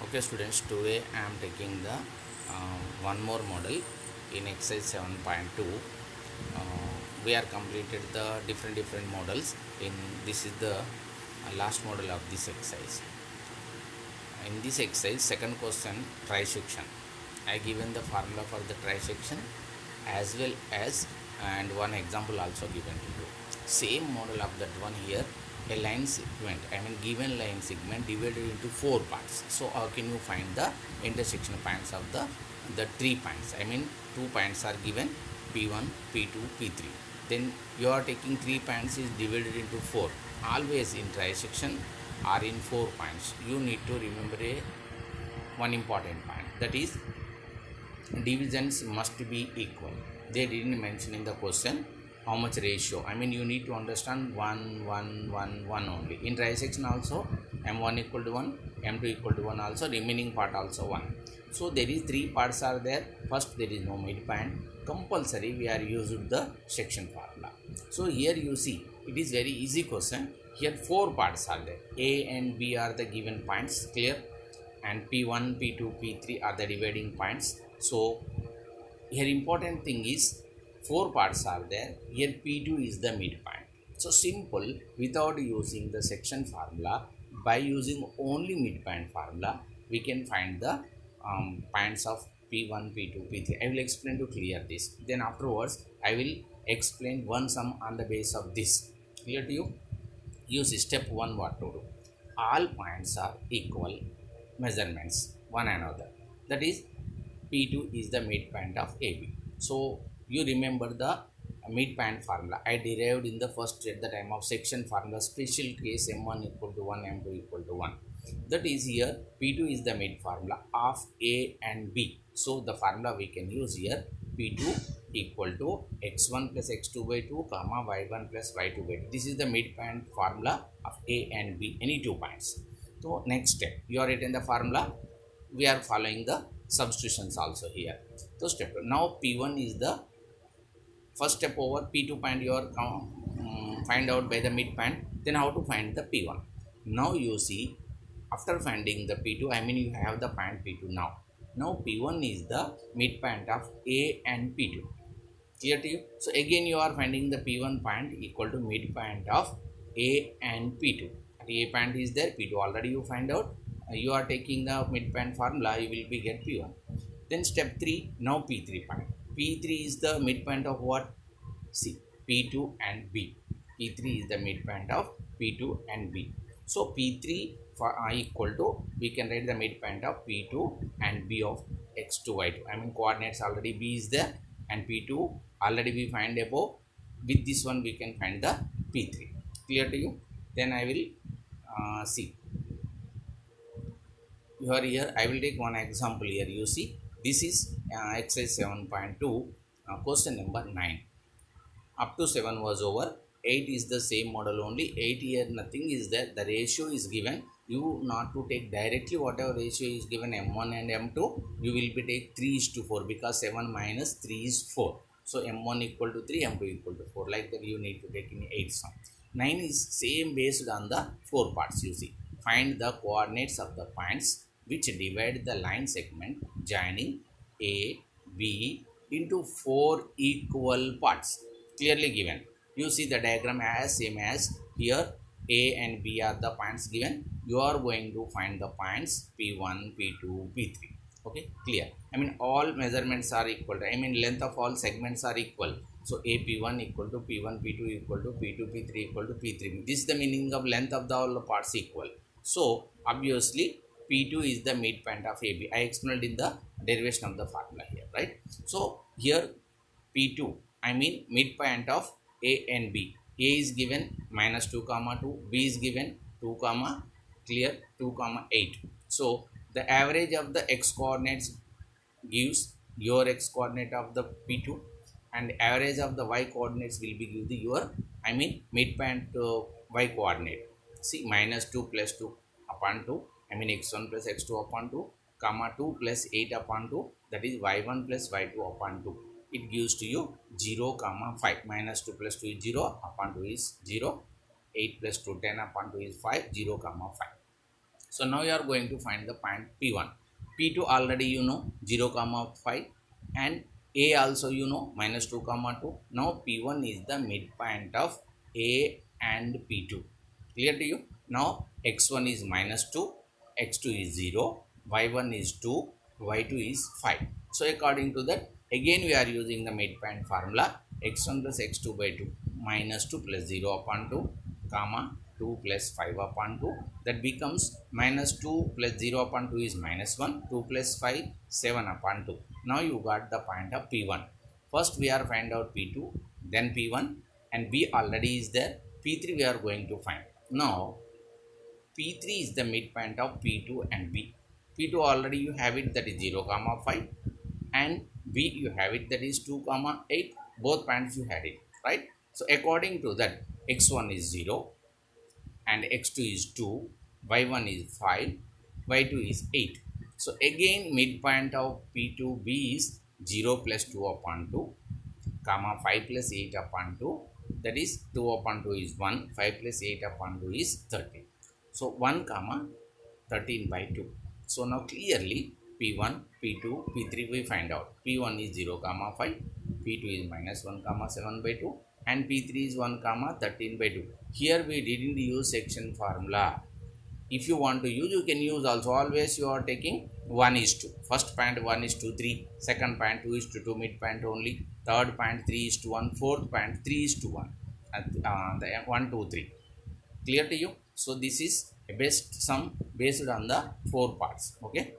Okay students, today I am taking the one more model in exercise 7.2. We are completed the different models. In this is the last model of this exercise. In this exercise, second question, trisection. I given the formula for the trisection as well as and one example also given to you. Same model of that one here. A line segment, given line segment divided into four parts. So how can you find the intersection points of the 3 points? 2 points are given, P1, P2, P3. Then you are taking 3 points is divided into four. Always in trisection are in 4 points. You need to remember one important point, that is divisions must be equal. They didn't mention in the question how much ratio. You need to understand 1 1 1 1 only. In trisection also m1 equal to 1, m2 equal to 1, also remaining part also 1. So there is 3 parts are there. First, there is no midpoint. Compulsory we are using the section formula. So here you see it is very easy question. Here 4 parts are there. A and B are the given points, clear, and P1, P2, P3 are the dividing points. So here important thing is 4 parts are there. Here P2 is the midpoint. So simple, without using the section formula, by using only midpoint formula, we can find the points of P1, P2, P3. I will explain to clear this. Then afterwards, I will explain one sum on the base of this. Clear to you? Use step 1 what to do. All points are equal measurements one another. That is P2 is the midpoint of AB. So you remember the midpoint formula I derived in the first at the time of section formula, special case m1 equal to 1, m2 equal to 1. That is here P2 is the mid formula of A and B. So the formula we can use here, P2 equal to x1 plus x2 by 2 comma y1 plus y2 by 2. This is the midpoint formula of A and B, any 2 points. So next step, you are written the formula, we are following the substitutions also here. So step now P1 is the first step over. P2 point you are find out by the midpoint. Then how to find the P1? Now you see, after finding the P2, you have the point P2 now. Now P1 is the midpoint of A and P2. Clear to you? So again you are finding the P1 point equal to midpoint of A and P2. A point is there, P2 already you find out. You are taking the midpoint formula, you will be get P1. Then step 3, now P3 point. P3 is the midpoint of what? C, P2 and B. P3 is the midpoint of P2 and B. So P3 for equal to, we can write the midpoint of P2 and B of x2, y2. Coordinates already B is there and P2 already we find above. With this one we can find the P3. Clear to you? Then I will see. Here I will take one example here. You see, this is exercise 7.2, question number 9. Up to 7 was over. 8 is the same model only. 8 here nothing is there. The ratio is given. You not to take directly whatever ratio is given m1 and m2. You will be take 3:4 because 7 minus 3 is 4. So m1 equal to 3, m2 equal to 4. Like that you need to take in 8 sum. 9 is same based on the 4 parts. You see, find the coordinates of the points which divide the line segment joining A, B into 4 equal parts. Clearly given. You see the diagram as same as here. A and B are the points given. You are going to find the points P1, P2, P3. Okay, clear. All measurements are equal. Length of all segments are equal. So AP1 equal to P1, P2 equal to P2, P3 equal to P3. This is the meaning of length of the all parts equal. So obviously P2 is the midpoint of AB. I explained in the derivation of the formula here, right? So here P2, midpoint of A and B. A is given minus 2 comma 2, B is given 2 comma, clear, 2 comma 8. So the average of the x coordinates gives your x coordinate of the P2 and average of the y coordinates will be give the your midpoint y coordinate. See, minus 2 plus 2 upon 2, x1 plus x2 upon 2 comma 2 plus 8 upon 2, that is y1 plus y2 upon 2. It gives to you 0 comma 5. Minus 2 plus 2 is 0, upon 2 is 0, 8 plus 2 10 upon 2 is 5, 0 comma 5. So now you are going to find the point P1. P2 already you know 0 comma 5, and A also you know minus 2 comma 2. Now P1 is the midpoint of A and P2. Clear to you? Now x1 is minus 2, x2 is 0, y1 is 2, y2 is 5. So according to that, again we are using the midpoint formula, x1 plus x2 by 2 minus 2 plus 0 upon 2 comma 2 plus 5 upon 2, that becomes minus 2 plus 0 upon 2 is minus 1, 2 plus 5 7 upon 2. Now you got the point of P1. First we are find out P2, then P1, and B already is there. P3 we are going to find. Now P3 is the midpoint of P2 and B. P2 already you have it, that is 0 comma 5, and B you have it, that is 2 comma 8. Both points you had it, right? So according to that, x1 is 0 and x2 is 2, y1 is 5, y2 is 8. So again midpoint of P2B is 0 plus 2 upon 2 comma 5 plus 8 upon 2, that is 2 upon 2 is 1, 5 plus 8 upon 2 is 13. So 1 comma 13 by 2. So now clearly P1, P2, P3 we find out. P1 is 0 comma 5, P2 is minus 1 comma 7 by 2, and P3 is 1 comma 13 by 2. Here we didn't use section formula. If you want to use, you can use also. Always you are taking 1 is to. First point 1 is to 3, second point 2 is to 2, mid point only, third point 3 is to 1, fourth point 3 is to 1. The 1, 2, 3. Clear to you? So this is a best sum based on the 4 parts. Okay.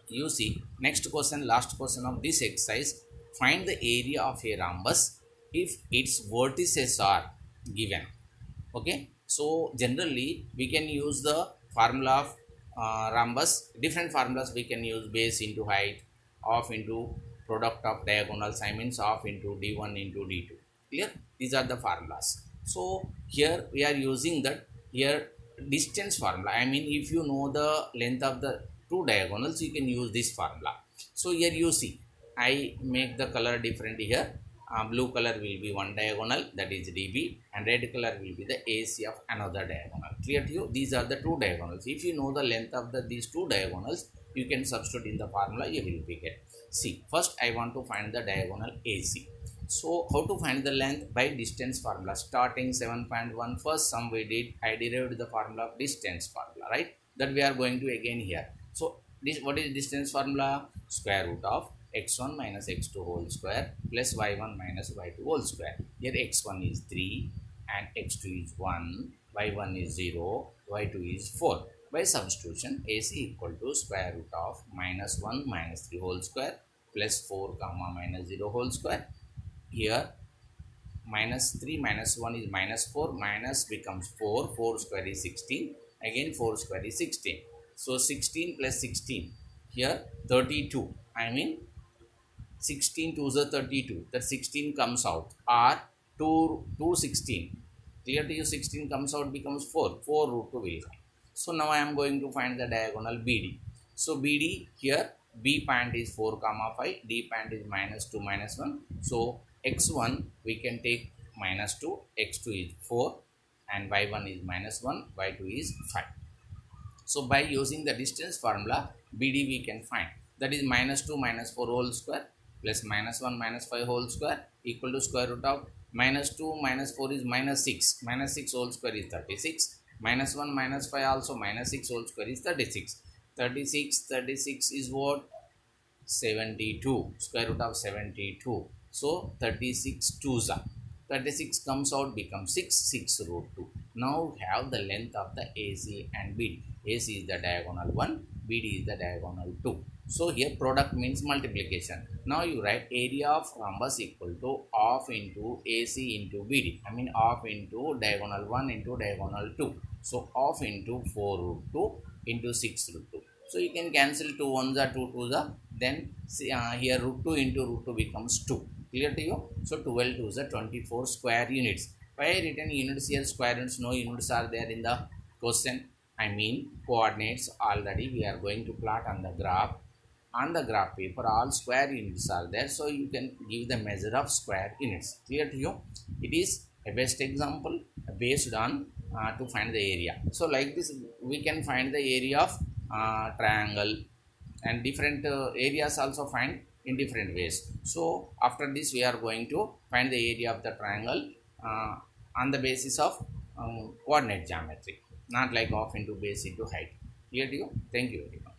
You see, next question, last question of this exercise. Find the area of a rhombus if its vertices are given. Okay, so generally we can use the formula of rhombus. Different formulas we can use: base into height, half into product of diagonals, I means half into d1 into d2. Clear? These are the formulas. So here we are using that here distance formula. I mean, if you know the length of the two diagonals, you can use this formula. So here you see, I make the color different here. Blue color will be one diagonal, that is dB, and red color will be the AC of another diagonal. Clear to you? These are the two diagonals. If you know the length of these two diagonals, you can substitute in the formula, you will be get. See, first I want to find the diagonal AC. So how to find the length? By distance formula. Starting 7.1, first sum we did, I derived the formula of distance formula, right? That we are going to again here. So this, what is distance formula? Square root of x1 minus x2 whole square plus y1 minus y2 whole square. Here x1 is 3 and x2 is 1, y1 is 0, y2 is 4. By substitution, AC equal to square root of minus 1 minus 3 whole square plus 4 comma minus 0 whole square. Here minus 3 minus 1 is minus 4, minus becomes 4, 4 square is 16, again 4 square is 16. So 16 plus 16, here 32, I mean 16 to the 32, that 16 comes out, or 2 16. Clear to you? 16 comes out becomes 4, 4 root 2 will come. So now I am going to find the diagonal BD. So BD here, B point is 4 comma 5, D point is minus 2 minus 1. So x1 we can take minus 2, x2 is 4, and y1 is minus 1, y2 is 5. So by using the distance formula, BD we can find, that is minus 2 minus 4 whole square plus minus 1 minus 5 whole square equal to square root of minus 2 minus 4 is minus 6, minus 6 whole square is 36, minus 1 minus 5 also minus 6 whole square is 36. 36 is what? 72, square root of 72. So 36 2s are 36 comes out becomes 6 root 2. Now have the length of the AC and BD. AC is the diagonal 1, BD is the diagonal 2. So here product means multiplication. Now you write area of rhombus equal to half into AC into BD. I mean half into diagonal 1 into diagonal 2. So half into 4 root 2 into 6 root 2. So you can cancel 2 1s are 2 2s are, then here root 2 into root 2 becomes 2. Clear to you? So 12 2s are 24 square units. Why I written units here? Square units, no units are there in the question. I mean coordinates already we are going to plot on the graph. On the graph paper all square units are there, so you can give the measure of square units. Clear to you? It is a best example based on to find the area. So like this we can find the area of triangle, and different areas also find in different ways. So after this we are going to find the area of the triangle on the basis of coordinate geometry, not like half into base into height. Clear to you? Thank you very much.